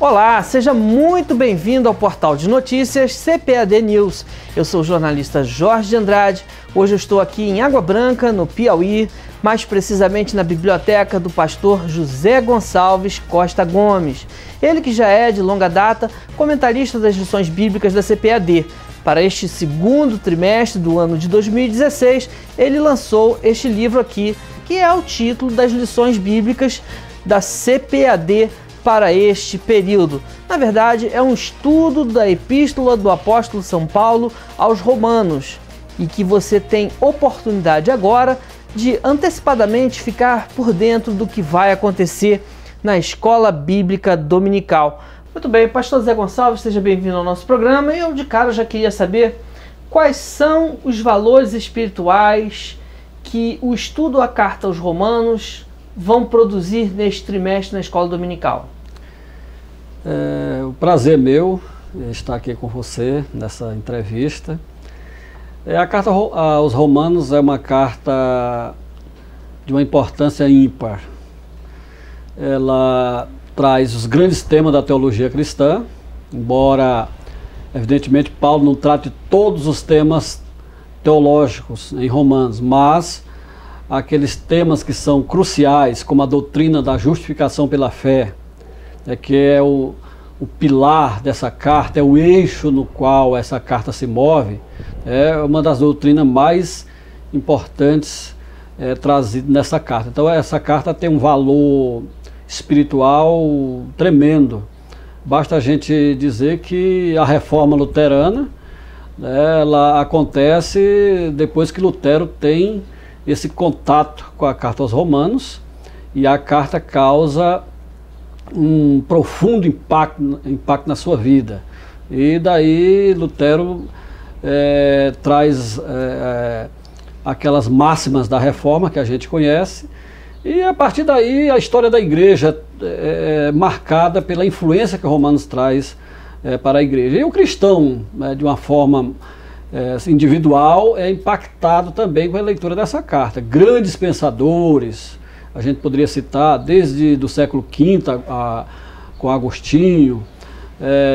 Olá, seja muito bem-vindo ao portal de notícias CPAD News. Eu sou o jornalista Jorge de Andrade. Hoje eu estou aqui em Água Branca, no Piauí, mais precisamente na biblioteca do pastor José Gonçalves Costa Gomes. Ele que já é de longa data comentarista das lições bíblicas da CPAD. Para este segundo trimestre do ano de 2016, ele lançou este livro aqui, que é o título das lições bíblicas da CPAD para este período. Na verdade, é um estudo da Epístola do Apóstolo São Paulo aos Romanos, e que você tem oportunidade agora de antecipadamente ficar por dentro do que vai acontecer na Escola Bíblica Dominical. Muito bem, pastor Zé Gonçalves, seja bem-vindo ao nosso programa. E eu de cara já queria saber quais são os valores espirituais que o estudo à carta aos Romanos vão produzir neste trimestre na Escola Dominical. O prazer meu estar aqui com você nessa entrevista. A carta aos Romanos é uma carta de uma importância ímpar. Ela traz os grandes temas da teologia cristã, embora, evidentemente, Paulo não trate todos os temas teológicos em Romanos, mas aqueles temas que são cruciais, como a doutrina da justificação pela fé, que é o pilar dessa carta, é o eixo no qual essa carta se move, é uma das doutrinas mais importantes trazidas nessa carta. Então essa carta tem um valor espiritual tremendo. Basta a gente dizer que a reforma luterana, ela acontece depois que Lutero tem esse contato com a carta aos Romanos, e a carta causa um profundo impacto na sua vida. E daí Lutero traz aquelas máximas da reforma que a gente conhece, e a partir daí a história da igreja é marcada pela influência que Romanos traz para a igreja. E o cristão, de uma forma individual, é impactado também com a leitura dessa carta. Grandes pensadores, a gente poderia citar desde do século V com Agostinho,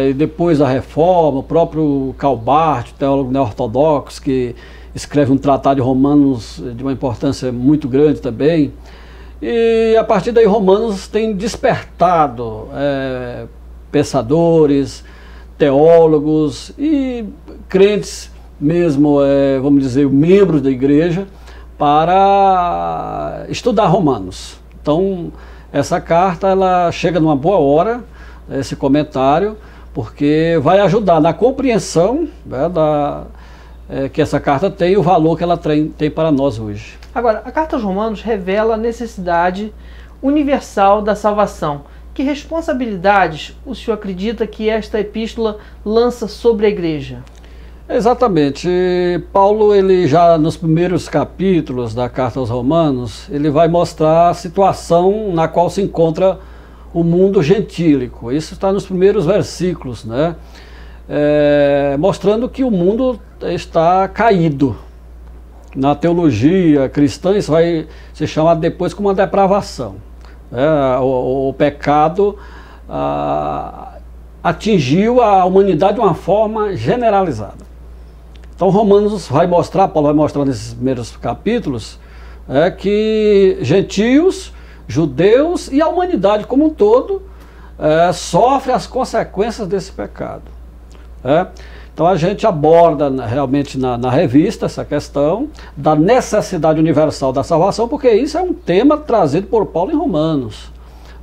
e depois da Reforma, o próprio Karl Barth, teólogo neo-ortodoxo, que escreve um tratado de Romanos de uma importância muito grande também. E a partir daí Romanos tem despertado pensadores, teólogos e crentes mesmo, vamos dizer, membros da igreja, para estudar Romanos. Então essa carta ela chega numa boa hora, esse comentário, porque vai ajudar na compreensão que essa carta tem, o valor que ela tem para nós hoje. Agora, a carta aos Romanos revela a necessidade universal da salvação. Que responsabilidades o senhor acredita que esta epístola lança sobre a igreja? Exatamente. Paulo, ele já nos primeiros capítulos da carta aos Romanos, ele vai mostrar a situação na qual se encontra o mundo gentílico. Isso está nos primeiros versículos, né? Mostrando que o mundo está caído. Na teologia cristã, isso vai ser chamado depois como uma depravação. O pecado atingiu a humanidade de uma forma generalizada. Então Romanos vai mostrar, Paulo vai mostrar nesses primeiros capítulos, que gentios, judeus e a humanidade como um todo sofrem as consequências desse pecado. Então a gente aborda realmente na revista essa questão da necessidade universal da salvação, porque isso é um tema trazido por Paulo em Romanos.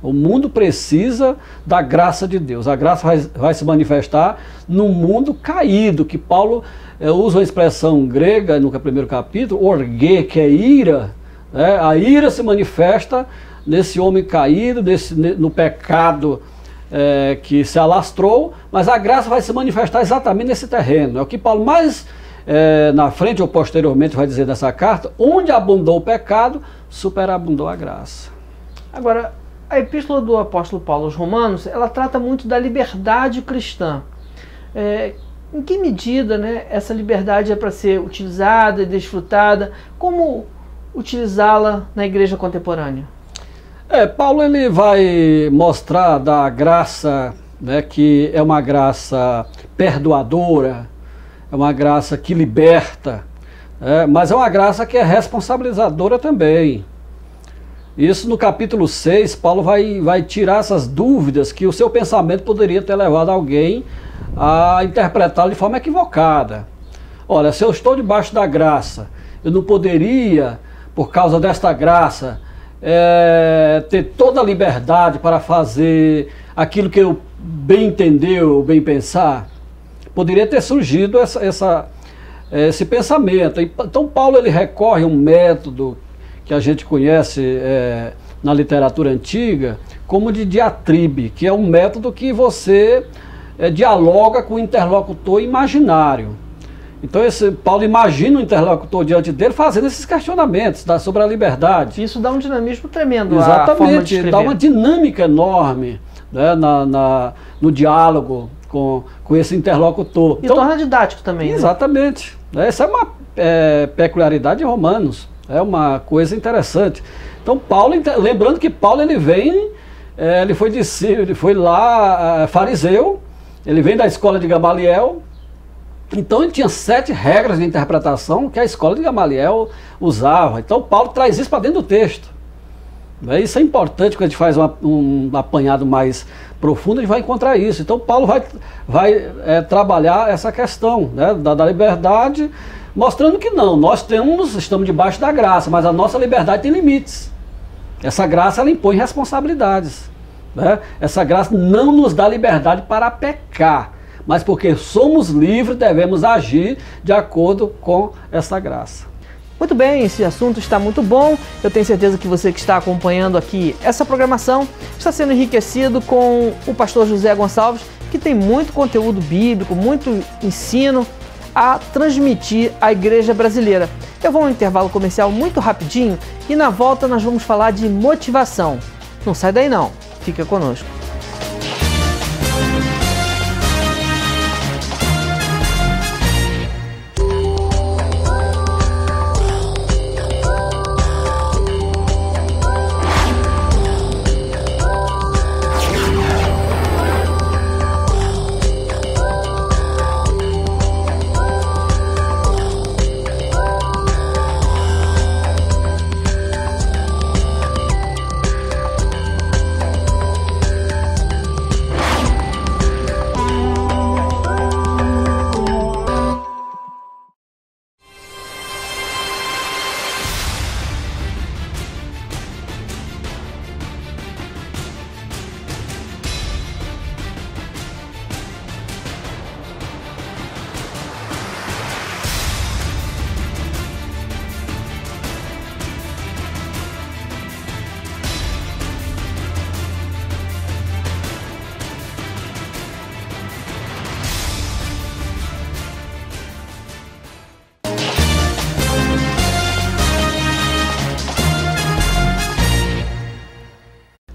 O mundo precisa da graça de Deus. A graça vai se manifestar num mundo caído, que Paulo usa uma expressão grega no primeiro capítulo, orge, que é ira. A ira se manifesta nesse homem caído, no pecado que se alastrou, mas a graça vai se manifestar exatamente nesse terreno. É o que Paulo mais na frente ou posteriormente vai dizer nessa carta: onde abundou o pecado, superabundou a graça. Agora, a epístola do apóstolo Paulo aos Romanos, ela trata muito da liberdade cristã. Em que medida, essa liberdade é para ser utilizada e desfrutada? Como utilizá-la na igreja contemporânea? Paulo ele vai mostrar da graça né, que é uma graça perdoadora, é uma graça que liberta, mas é uma graça que é responsabilizadora também. Isso no capítulo 6, Paulo vai tirar essas dúvidas que o seu pensamento poderia ter levado alguém a interpretá-lo de forma equivocada. Olha, se eu estou debaixo da graça, eu não poderia, por causa desta graça, ter toda a liberdade para fazer aquilo que eu bem entender ou bem pensar? Poderia ter surgido esse pensamento. Então Paulo ele recorre a um método que a gente conhece na literatura antiga como de diatribe, que é um método que você dialoga com o interlocutor imaginário. Então Paulo imagina o interlocutor diante dele fazendo esses questionamentos sobre a liberdade. Isso dá um dinamismo tremendo. Exatamente, dá uma dinâmica enorme, né, no diálogo com esse interlocutor. E então, torna didático também. Exatamente. Né? Essa é uma peculiaridade de Romanos. É uma coisa interessante. Então Paulo, lembrando que Paulo ele foi lá fariseu, ele vem da escola de Gamaliel. Então ele tinha 7 regras de interpretação que a escola de Gamaliel usava. Então Paulo traz isso para dentro do texto. Isso é importante, quando a gente faz um apanhado mais profundo, a gente vai encontrar isso. Então Paulo vai trabalhar essa questão, né, da liberdade, mostrando que não, nós estamos debaixo da graça, mas a nossa liberdade tem limites. Essa graça ela impõe responsabilidades. Né? Essa graça não nos dá liberdade para pecar, mas porque somos livres, devemos agir de acordo com essa graça. Muito bem, esse assunto está muito bom. Eu tenho certeza que você que está acompanhando aqui essa programação está sendo enriquecido com o pastor José Gonçalves, que tem muito conteúdo bíblico, muito ensino a transmitir à igreja brasileira. Eu vou a um intervalo comercial muito rapidinho e na volta nós vamos falar de motivação. Não sai daí não, fica conosco.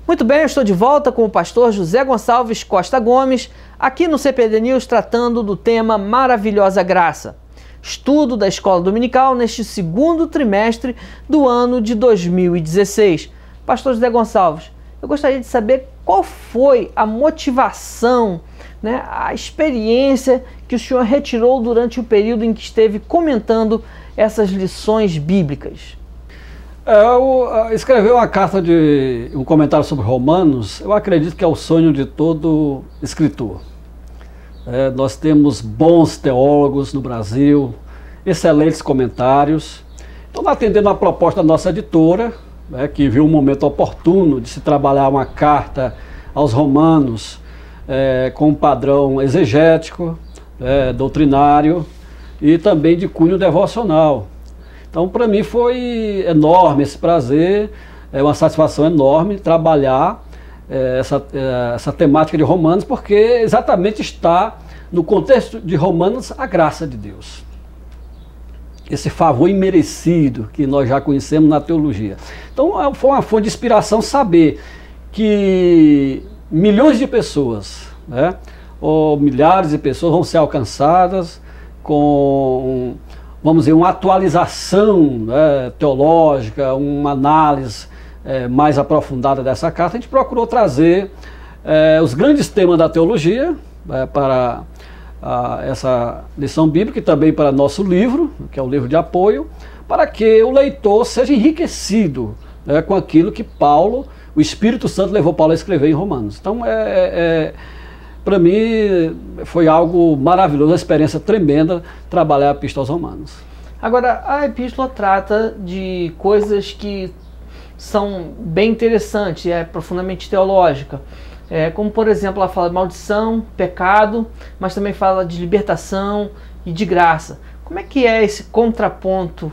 Muito bem, eu estou de volta com o pastor José Gonçalves Costa Gomes, aqui no CPAD News, tratando do tema Maravilhosa Graça. Estudo da Escola Dominical neste segundo trimestre do ano de 2016. Pastor José Gonçalves, eu gostaria de saber qual foi a motivação, né, a experiência que o senhor retirou durante o período em que esteve comentando essas lições bíblicas. Escrever uma carta um comentário sobre Romanos, eu acredito que é o sonho de todo escritor. Nós temos bons teólogos no Brasil, excelentes comentários. Então, atendendo a proposta da nossa editora, que viu um momento oportuno de se trabalhar uma carta aos Romanos com um padrão exegético, doutrinário e também de cunho devocional. Então, para mim foi enorme esse prazer, é uma satisfação enorme trabalhar essa temática de Romanos, porque exatamente está no contexto de Romanos a graça de Deus. Esse favor imerecido que nós já conhecemos na teologia. Então, foi uma fonte de inspiração saber que milhões de pessoas, ou milhares de pessoas vão ser alcançadas com, vamos dizer, uma atualização teológica, uma análise mais aprofundada dessa carta. A gente procurou trazer os grandes temas da teologia para essa lição bíblica e também para nosso livro, que é o livro de apoio, para que o leitor seja enriquecido, né, com aquilo que Paulo, o Espírito Santo levou Paulo a escrever em Romanos. Então, para mim, foi algo maravilhoso, uma experiência tremenda trabalhar a Epístola aos Romanos. Agora, a Epístola trata de coisas que são bem interessantes, é profundamente teológica. Como, por exemplo, ela fala de maldição, pecado, mas também fala de libertação e de graça. Como é que é esse contraponto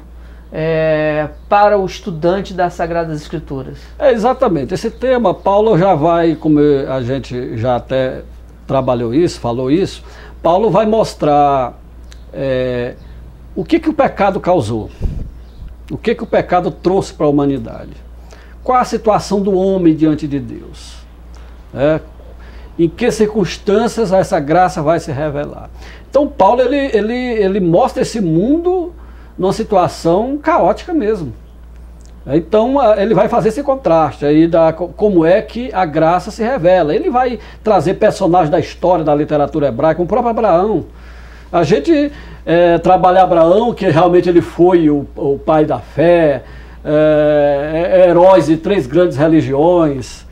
para o estudante das Sagradas Escrituras? Exatamente. Esse tema, Paulo já vai, como a gente já até trabalhou isso, falou isso, Paulo vai mostrar o que o pecado causou, o que o pecado trouxe para a humanidade, qual a situação do homem diante de Deus, em que circunstâncias essa graça vai se revelar. Então Paulo ele mostra esse mundo numa situação caótica mesmo. Então ele vai fazer esse contraste aí como é que a graça se revela. Ele vai trazer personagens da história da literatura hebraica, como o próprio Abraão. A gente trabalha Abraão, que realmente ele foi o pai da fé, heróis de 3 grandes religiões,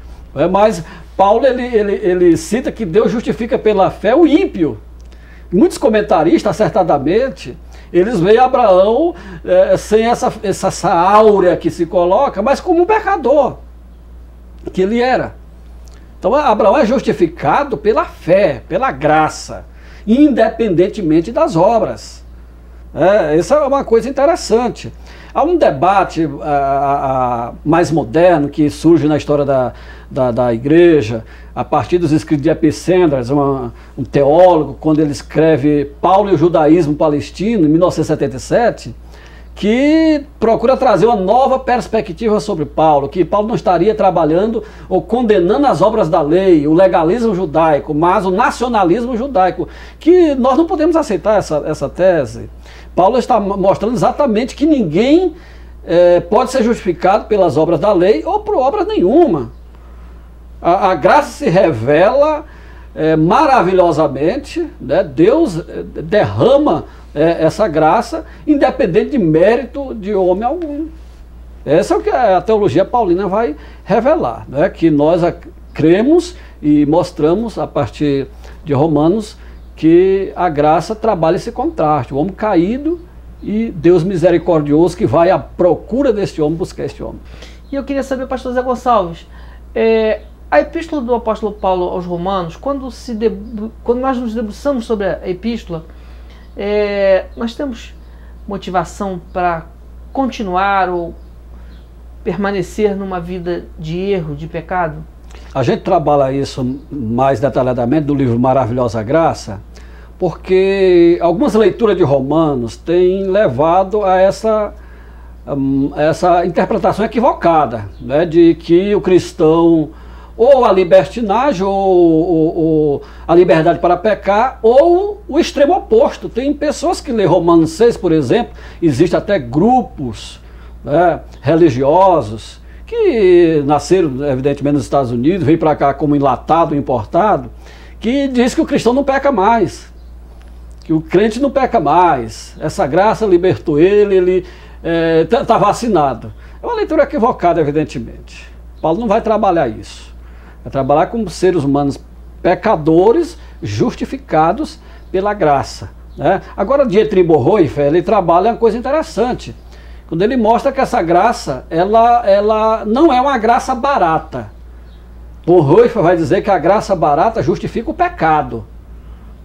mas Paulo ele cita que Deus justifica pela fé o ímpio. Muitos comentaristas, acertadamente, eles veem Abraão sem essa áurea que se coloca, mas como um pecador que ele era. Então Abraão é justificado pela fé, pela graça, independentemente das obras. Isso é uma coisa interessante. Há um debate mais moderno que surge na história da igreja, a partir dos escritos de Epicendras, um teólogo, quando ele escreve Paulo e o Judaísmo Palestino, em 1977, que procura trazer uma nova perspectiva sobre Paulo, que Paulo não estaria trabalhando ou condenando as obras da lei, o legalismo judaico, mas o nacionalismo judaico, que nós não podemos aceitar essa tese. Paulo está mostrando exatamente que ninguém pode ser justificado pelas obras da lei ou por obras nenhuma. A graça se revela maravilhosamente, né? Deus derrama essa graça, independente de mérito de homem algum. Essa é o que a teologia paulina vai revelar, né? Que nós cremos e mostramos a partir de Romanos que a graça trabalha esse contraste, o homem caído e Deus misericordioso que vai à procura deste homem, buscar este homem. E eu queria saber, pastor Zé Gonçalves, a epístola do apóstolo Paulo aos Romanos, quando nós nos debruçamos sobre a epístola, nós temos motivação para continuar ou permanecer numa vida de erro, de pecado? A gente trabalha isso mais detalhadamente do livro Maravilhosa Graça, porque algumas leituras de Romanos têm levado a essa interpretação equivocada, né, de que o cristão ou a libertinagem, ou a liberdade para pecar, ou o extremo oposto. Tem pessoas que lêem Romanos 6, por exemplo, existem até grupos, né, religiosos, que nasceram, evidentemente, nos Estados Unidos, veio para cá como enlatado, importado, que diz que o cristão não peca mais, que o crente não peca mais, essa graça libertou ele está vacinado. É uma leitura equivocada, evidentemente. Paulo não vai trabalhar isso. Vai trabalhar como seres humanos pecadores justificados pela graça, né? Agora, Dietrich Bonhoeffer, ele trabalha uma coisa interessante, quando ele mostra que essa graça, ela não é uma graça barata. Bonhoeffer vai dizer que a graça barata justifica o pecado,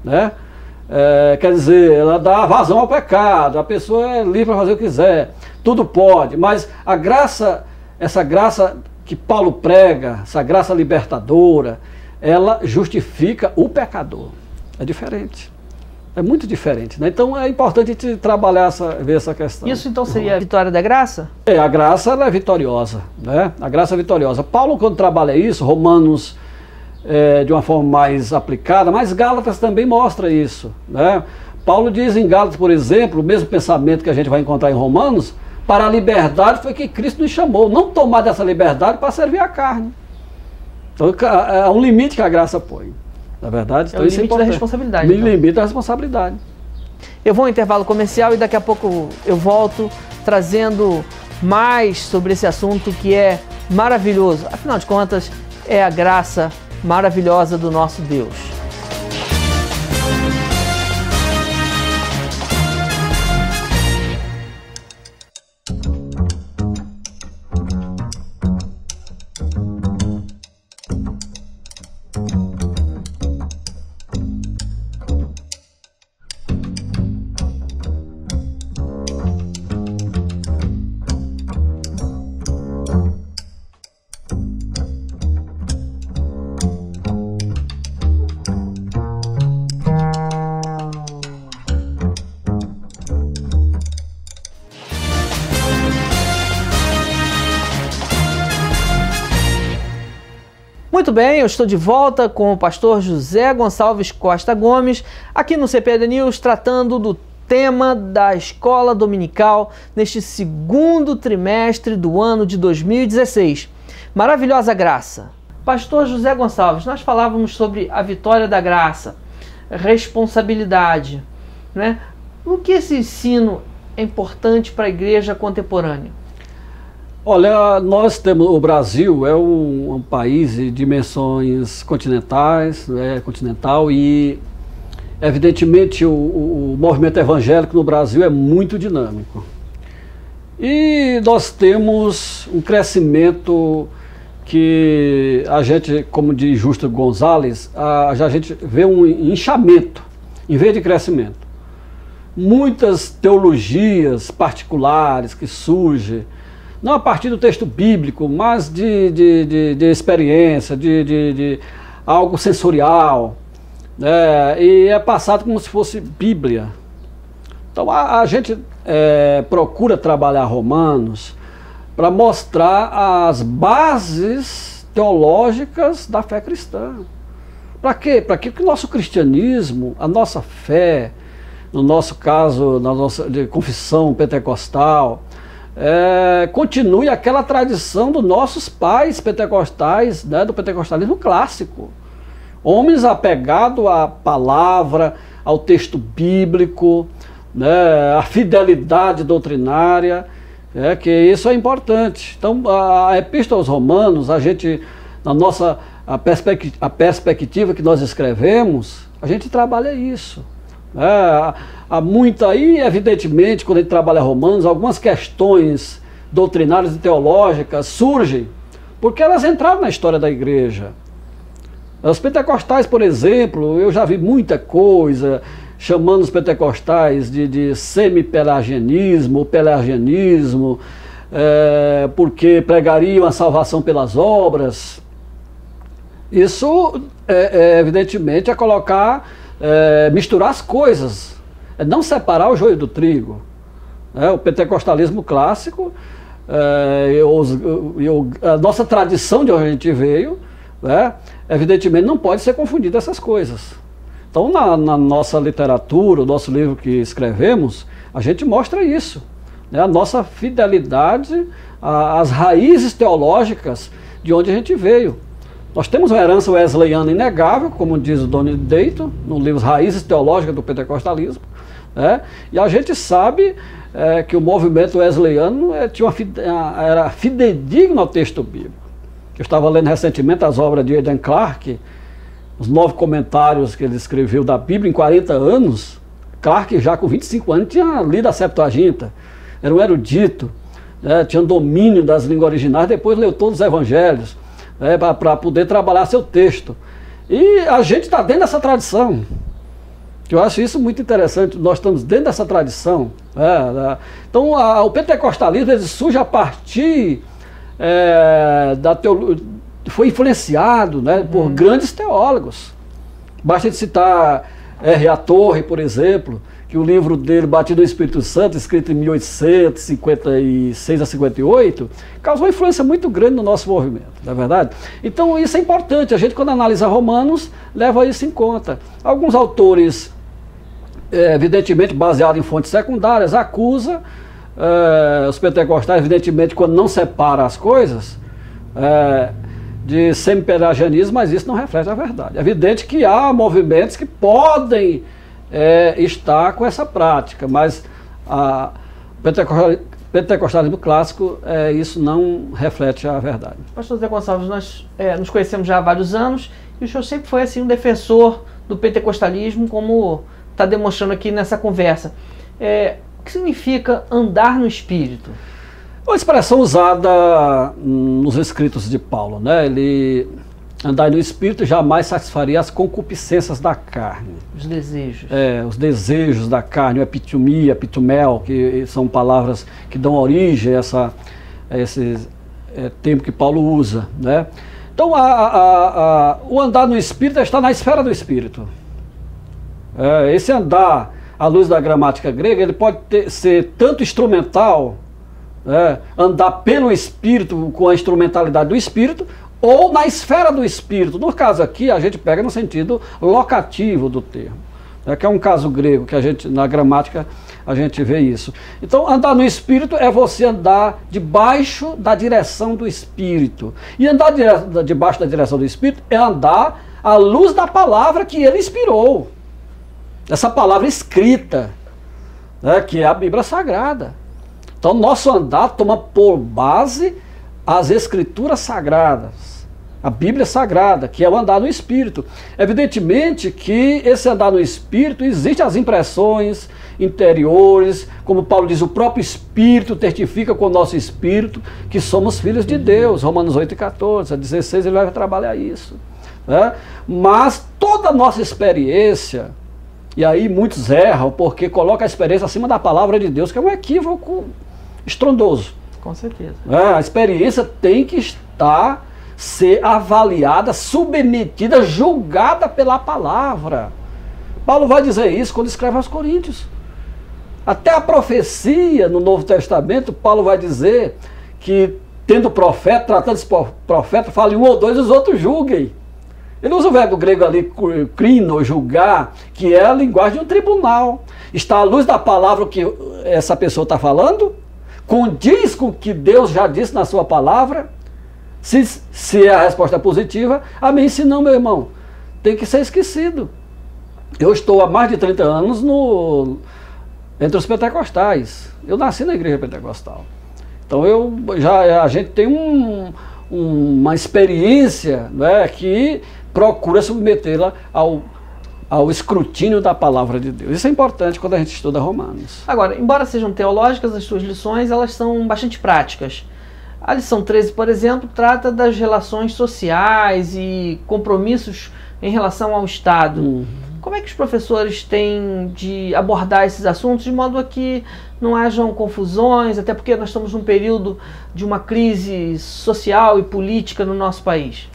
né? Quer dizer, ela dá vazão ao pecado, a pessoa é livre para fazer o que quiser, tudo pode, mas a graça, essa graça que Paulo prega, essa graça libertadora, ela justifica o pecador. É diferente. É muito diferente, né? Então é importante a gente trabalhar, ver essa questão. Isso então seria a vitória da graça? A graça ela é vitoriosa, né? A graça é vitoriosa. Paulo, quando trabalha isso, Romanos de uma forma mais aplicada, mas Gálatas também mostra isso, né? Paulo diz em Gálatas, por exemplo, o mesmo pensamento que a gente vai encontrar em Romanos: para a liberdade foi que Cristo nos chamou, não tomar dessa liberdade para servir a carne. Então, é um limite que a graça põe, na verdade. Então, é o limite da responsabilidade. O limite da responsabilidade. Eu vou ao intervalo comercial e daqui a pouco eu volto trazendo mais sobre esse assunto que é maravilhoso. Afinal de contas, é a graça maravilhosa do nosso Deus. Muito bem, eu estou de volta com o pastor José Gonçalves Costa Gomes, aqui no CPAD News, tratando do tema da escola dominical neste segundo trimestre do ano de 2016. Maravilhosa graça. Pastor José Gonçalves, nós falávamos sobre a vitória da graça, responsabilidade, né? O que esse ensino é importante para a igreja contemporânea? Olha, nós temos, o Brasil é um país de dimensões continentais, continental, e evidentemente o movimento evangélico no Brasil é muito dinâmico. E nós temos um crescimento que a gente, como diz Justo Gonzalez, a gente vê um inchamento em vez de crescimento. Muitas teologias particulares que surgem, não a partir do texto bíblico, mas de experiência, de algo sensorial, né? E é passado como se fosse Bíblia. Então a gente procura trabalhar Romanos para mostrar as bases teológicas da fé cristã. Para quê? Para que o nosso cristianismo, a nossa fé, no nosso caso, na nossa de confissão pentecostal, continue aquela tradição dos nossos pais pentecostais, né, do pentecostalismo clássico. Homens apegados à palavra, ao texto bíblico, né, à fidelidade doutrinária, que isso é importante. Então, a Epístola aos Romanos, a gente, na nossa a perspectiva que nós escrevemos, a gente trabalha isso. Há muita aí, evidentemente, quando a gente trabalha Romanos, algumas questões doutrinárias e teológicas surgem porque elas entraram na história da igreja. Os pentecostais, por exemplo, eu já vi muita coisa chamando os pentecostais de semi-pelagianismo ou pelagianismo, porque pregariam a salvação pelas obras. Isso, evidentemente, é colocar, misturar as coisas, é não separar o joio do trigo. O pentecostalismo clássico, a nossa tradição de onde a gente veio, evidentemente não pode ser confundida essas coisas. Então, na nossa literatura, o nosso livro que escrevemos, a gente mostra isso, né? A nossa fidelidade às raízes teológicas de onde a gente veio. Nós temos uma herança wesleyana inegável, como diz o Donnie Dayton, no livro Raízes Teológicas do Pentecostalismo, né? E a gente sabe que o movimento wesleyano era fidedigno ao texto bíblico. Eu estava lendo recentemente as obras de Aidan Clarke, os 9 comentários que ele escreveu da Bíblia em 40 anos. Clarke, já com 25 anos, tinha lido a Septuaginta, era um erudito, né? Tinha domínio das línguas originais, depois leu todos os evangelhos, para poder trabalhar seu texto. E a gente está dentro dessa tradição. Eu acho isso muito interessante, nós estamos dentro dessa tradição. Então, o pentecostalismo ele surge a partir da teologia, foi influenciado, né, por grandes teólogos. Basta de citar R.A. Torre, por exemplo, que o livro dele, Batido no Espírito Santo, escrito em 1856 a 58, causou uma influência muito grande no nosso movimento, não é verdade? Então isso é importante, a gente quando analisa Romanos, leva isso em conta. Alguns autores, evidentemente baseados em fontes secundárias, acusam os pentecostais, evidentemente, quando não separa as coisas, de semi-pelagianismo, mas isso não reflete a verdade. É evidente que há movimentos que podem estar com essa prática, mas o pentecostalismo clássico, isso não reflete a verdade. Pastor Zé Gonçalves, nós nos conhecemos já há vários anos e o senhor sempre foi assim, um defensor do pentecostalismo, como está demonstrando aqui nessa conversa. O que significa andar no Espírito? Uma expressão usada nos escritos de Paulo, né? Ele andar no Espírito jamais satisfaria as concupiscências da carne. Os desejos. Os desejos da carne, o epitumia, epitumel, que são palavras que dão origem a esse termo que Paulo usa, né? Então, o andar no Espírito está na esfera do Espírito. Esse andar, à luz da gramática grega, ele pode ser tanto instrumental, andar pelo Espírito, com a instrumentalidade do Espírito, ou na esfera do Espírito. No caso aqui, a gente pega no sentido locativo do termo, que é um caso grego, que na gramática a gente vê isso. Então, andar no Espírito é você andar debaixo da direção do Espírito. E andar debaixo da direção do Espírito é andar à luz da palavra que ele inspirou. Essa palavra escrita, que é a Bíblia Sagrada. Então, nosso andar toma por base as Escrituras Sagradas. A Bíblia Sagrada, que é o andar no Espírito. Evidentemente que esse andar no Espírito, existem as impressões interiores, como Paulo diz, o próprio Espírito testifica com o nosso Espírito que somos filhos de Deus. Romanos 8,14, a 16 ele vai trabalhar isso. Mas toda a nossa experiência, e aí muitos erram porque colocam a experiência acima da palavra de Deus, que é um equívoco estrondoso. Com certeza. A experiência tem que ser avaliada, submetida, julgada pela palavra. Paulo vai dizer isso quando escreve aos Coríntios. Até a profecia no Novo Testamento, Paulo vai dizer que, tendo profeta, tratando-se profeta, fala em um ou dois, os outros julguem. Ele usa o verbo grego ali, crino, julgar, que é a linguagem de um tribunal. Está à luz da palavra que essa pessoa está falando? Condiz com o que Deus já disse na sua palavra? Se a resposta é positiva, amém. Se não, meu irmão, tem que ser esquecido. Eu estou há mais de 30 anos entre os pentecostais. Eu nasci na igreja pentecostal. Então a gente tem uma experiência, que procura submetê-la ao escrutínio da palavra de Deus. Isso é importante quando a gente estuda Romanos. Agora, embora sejam teológicas, as suas lições, elas são bastante práticas. A lição 13, por exemplo, trata das relações sociais e compromissos em relação ao Estado. Como é que os professores têm de abordar esses assuntos de modo a que não hajam confusões, até porque nós estamos num período de uma crise social e política no nosso país?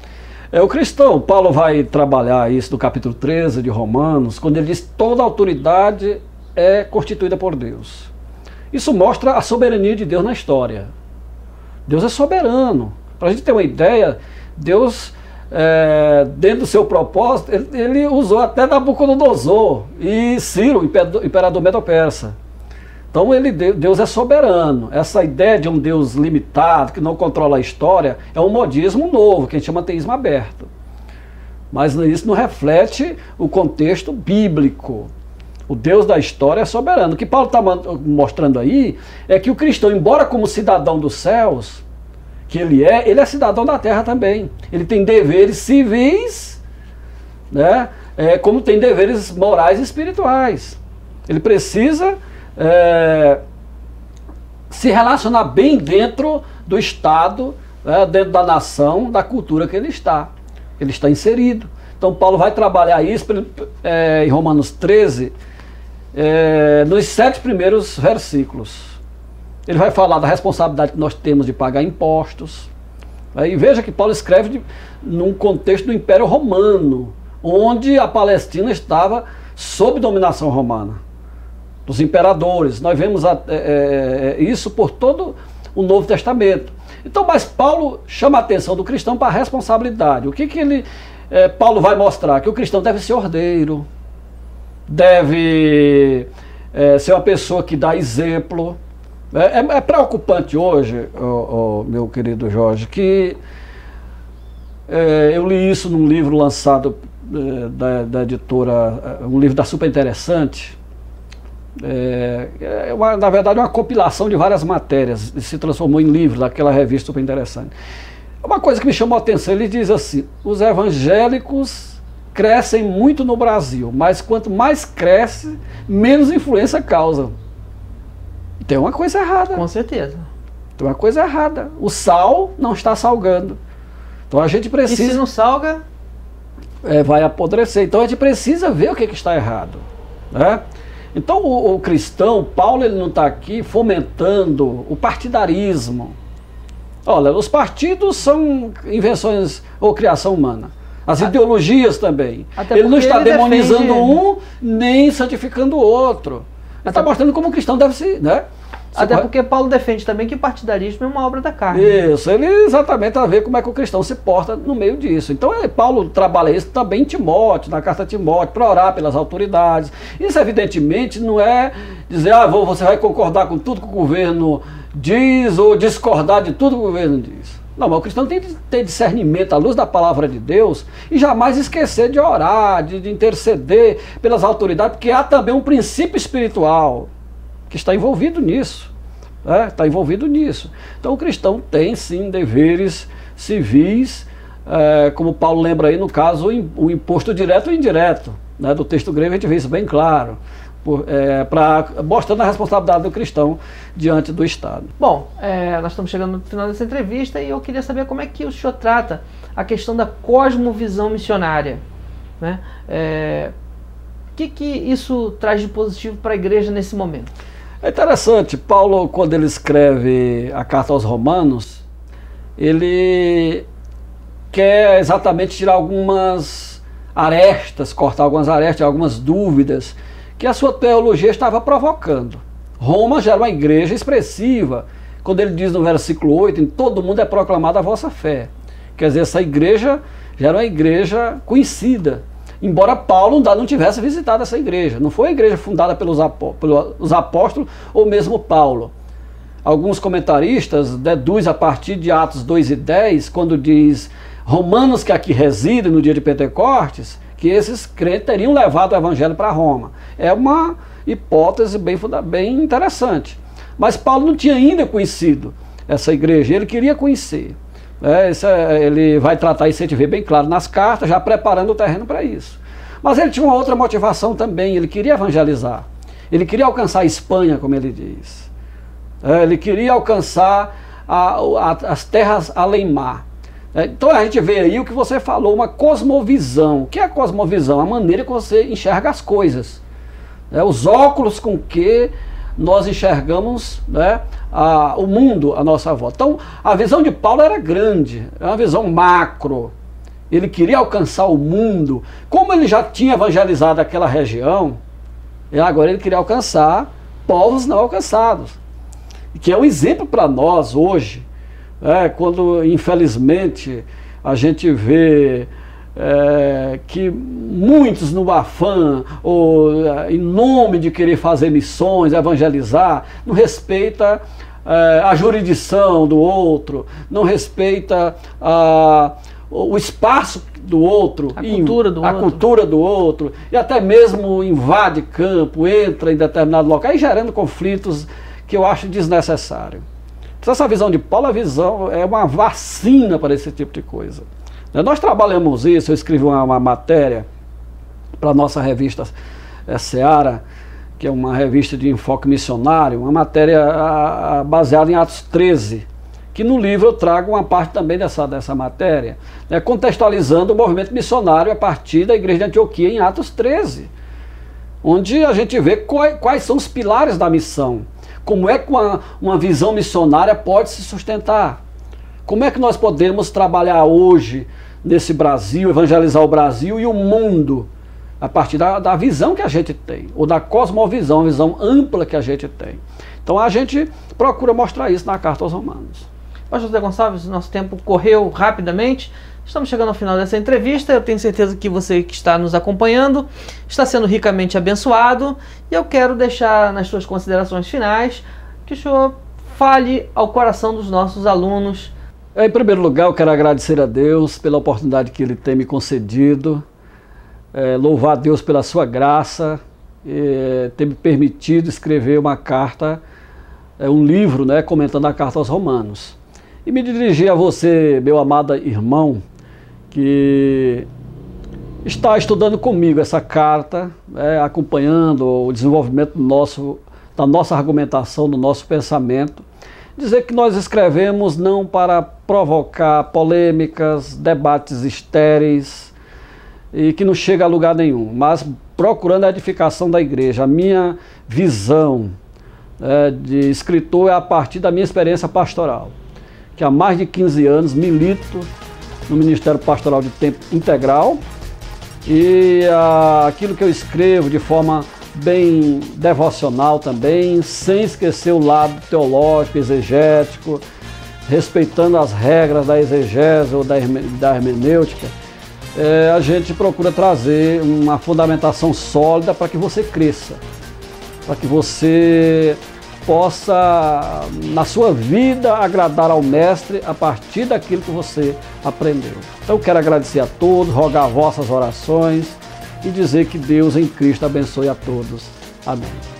O cristão, Paulo vai trabalhar isso no capítulo 13 de Romanos, quando ele diz que toda autoridade é constituída por Deus. Isso mostra a soberania de Deus na história. Deus é soberano. Para a gente ter uma ideia, Deus, dentro do seu propósito, ele usou até Nabucodonosor e Ciro, imperador medo-persa. Então Deus é soberano. Essa ideia de um Deus limitado, que não controla a história, é um modismo novo, que a gente chama teísmo aberto. Mas isso não reflete o contexto bíblico. O Deus da história é soberano. O que Paulo está mostrando aí é que o cristão, embora como cidadão dos céus, que ele é cidadão da terra também. Ele tem deveres civis, como tem deveres morais e espirituais. Ele precisa se relacionar bem dentro do Estado, dentro da nação, da cultura que ele está inserido. Então Paulo vai trabalhar isso em Romanos 13, nos 7 primeiros versículos. Ele vai falar da responsabilidade que nós temos de pagar impostos. E veja que Paulo escreve num contexto do Império Romano, onde a Palestina estava sob dominação romana, dos imperadores. Nós vemos isso por todo o Novo Testamento. Então, mas Paulo chama a atenção do cristão para a responsabilidade. O que Paulo vai mostrar? Que o cristão deve ser ordeiro, deve ser uma pessoa que dá exemplo. É preocupante hoje, meu querido Jorge, que Eu li isso num livro lançado da editora, um livro da Super Interessante. Na verdade, uma compilação de várias matérias, se transformou em livro daquela revista Super Interessante. Uma coisa que me chamou a atenção, ele diz assim: os evangélicos crescem muito no Brasil, mas quanto mais cresce, menos influência causa. Tem uma coisa errada. Com certeza. Tem uma coisa errada. O sal não está salgando. Então a gente precisa... E se não salga? Vai apodrecer. Então a gente precisa ver o que está errado, né? Então o cristão, Paulo, ele não está aqui fomentando o partidarismo. Olha, os partidos são invenções ou criação humana. As ideologias também. Ele não está demonizando um, nem santificando o outro. Ele está mostrando como o cristão deve ser, né? Até porque Paulo defende também que partidarismo é uma obra da carne. Isso, ele exatamente a ver como é que o cristão se porta no meio disso. Então Paulo trabalha isso também em Timóteo, na carta a Timóteo, para orar pelas autoridades. Isso evidentemente não é dizer, você vai concordar com tudo que o governo diz ou discordar de tudo que o governo diz. Não, mas o cristão tem que ter discernimento à luz da palavra de Deus e jamais esquecer de orar, de interceder pelas autoridades, porque há também um princípio espiritual que está envolvido nisso. Está envolvido nisso. Então o cristão tem sim deveres civis, como Paulo lembra aí no caso, o imposto direto e indireto, né? Do texto grego a gente vê isso bem claro, mostrando a responsabilidade do cristão diante do Estado. Bom, nós estamos chegando no final dessa entrevista e eu queria saber como é que o senhor trata a questão da cosmovisão missionária, né? O que isso traz de positivo para a igreja nesse momento? É interessante, Paulo, quando ele escreve a carta aos Romanos, ele quer exatamente tirar algumas arestas, cortar algumas arestas, algumas dúvidas que a sua teologia estava provocando. Roma já era uma igreja expressiva, quando ele diz no versículo 8, em todo mundo é proclamada a vossa fé. Quer dizer, essa igreja já era uma igreja conhecida, embora Paulo não tivesse visitado essa igreja. Não foi a igreja fundada pelos apóstolos ou mesmo Paulo. Alguns comentaristas deduzem a partir de Atos 2 e 10, quando diz romanos que aqui residem no dia de Pentecostes, que esses crentes teriam levado o evangelho para Roma. É uma hipótese bem interessante. Mas Paulo não tinha ainda conhecido essa igreja, ele queria conhecer. Ele vai tratar isso, a gente vê bem claro nas cartas, já preparando o terreno para isso. Mas ele tinha uma outra motivação também, ele queria evangelizar. Ele queria alcançar a Espanha, como ele diz. Ele queria alcançar as terras além mar. Então a gente vê aí o que você falou, uma cosmovisão. O que é a cosmovisão? A maneira que você enxerga as coisas. Os óculos com que nós enxergamos, né, o mundo à nossa volta. Então a visão de Paulo era grande, era uma visão macro. Ele queria alcançar o mundo. Como ele já tinha evangelizado aquela região, agora ele queria alcançar povos não alcançados. Que é um exemplo para nós hoje, quando infelizmente a gente vê que muitos no afã ou em nome de querer fazer missões, evangelizar, não respeita a jurisdição do outro, não respeita o espaço do outro, a cultura do outro, e até mesmo invade campo, entra em determinado local, e gerando conflitos que eu acho desnecessário. Então, essa visão de Paulo, a visão é uma vacina para esse tipo de coisa. Nós trabalhamos isso, eu escrevi uma matéria para a nossa revista Seara, que é uma revista de enfoque missionário, uma matéria baseada em Atos 13, que no livro eu trago uma parte também dessa matéria, contextualizando o movimento missionário a partir da igreja de Antioquia em Atos 13, onde a gente vê quais são os pilares da missão, como é que uma visão missionária pode se sustentar, como é que nós podemos trabalhar hoje nesse Brasil, evangelizar o Brasil e o mundo, a partir da visão que a gente tem, ou da cosmovisão, a visão ampla que a gente tem. Então a gente procura mostrar isso na carta aos Romanos. Pastor José Gonçalves, nosso tempo correu rapidamente, estamos chegando ao final dessa entrevista, eu tenho certeza que você que está nos acompanhando está sendo ricamente abençoado, e eu quero deixar nas suas considerações finais que o senhor fale ao coração dos nossos alunos Em primeiro lugar, eu quero agradecer a Deus pela oportunidade que Ele tem me concedido, louvar a Deus pela sua graça, ter me permitido escrever uma carta, um livro, né, comentando a carta aos Romanos. E me dirigir a você, meu amado irmão, que está estudando comigo essa carta, acompanhando o desenvolvimento da nossa argumentação, do nosso pensamento. Dizer que nós escrevemos não para provocar polêmicas, debates estéreis e que não chega a lugar nenhum, mas procurando a edificação da igreja. A minha visão de escritor é a partir da minha experiência pastoral, que há mais de 15 anos milito no Ministério Pastoral de Tempo Integral, e aquilo que eu escrevo de forma bem devocional também, sem esquecer o lado teológico, exegético, respeitando as regras da exegese ou da hermenêutica, a gente procura trazer uma fundamentação sólida para que você cresça, para que você possa, na sua vida, agradar ao Mestre a partir daquilo que você aprendeu. Então eu quero agradecer a todos, rogar vossas orações e dizer que Deus em Cristo abençoe a todos. Amém.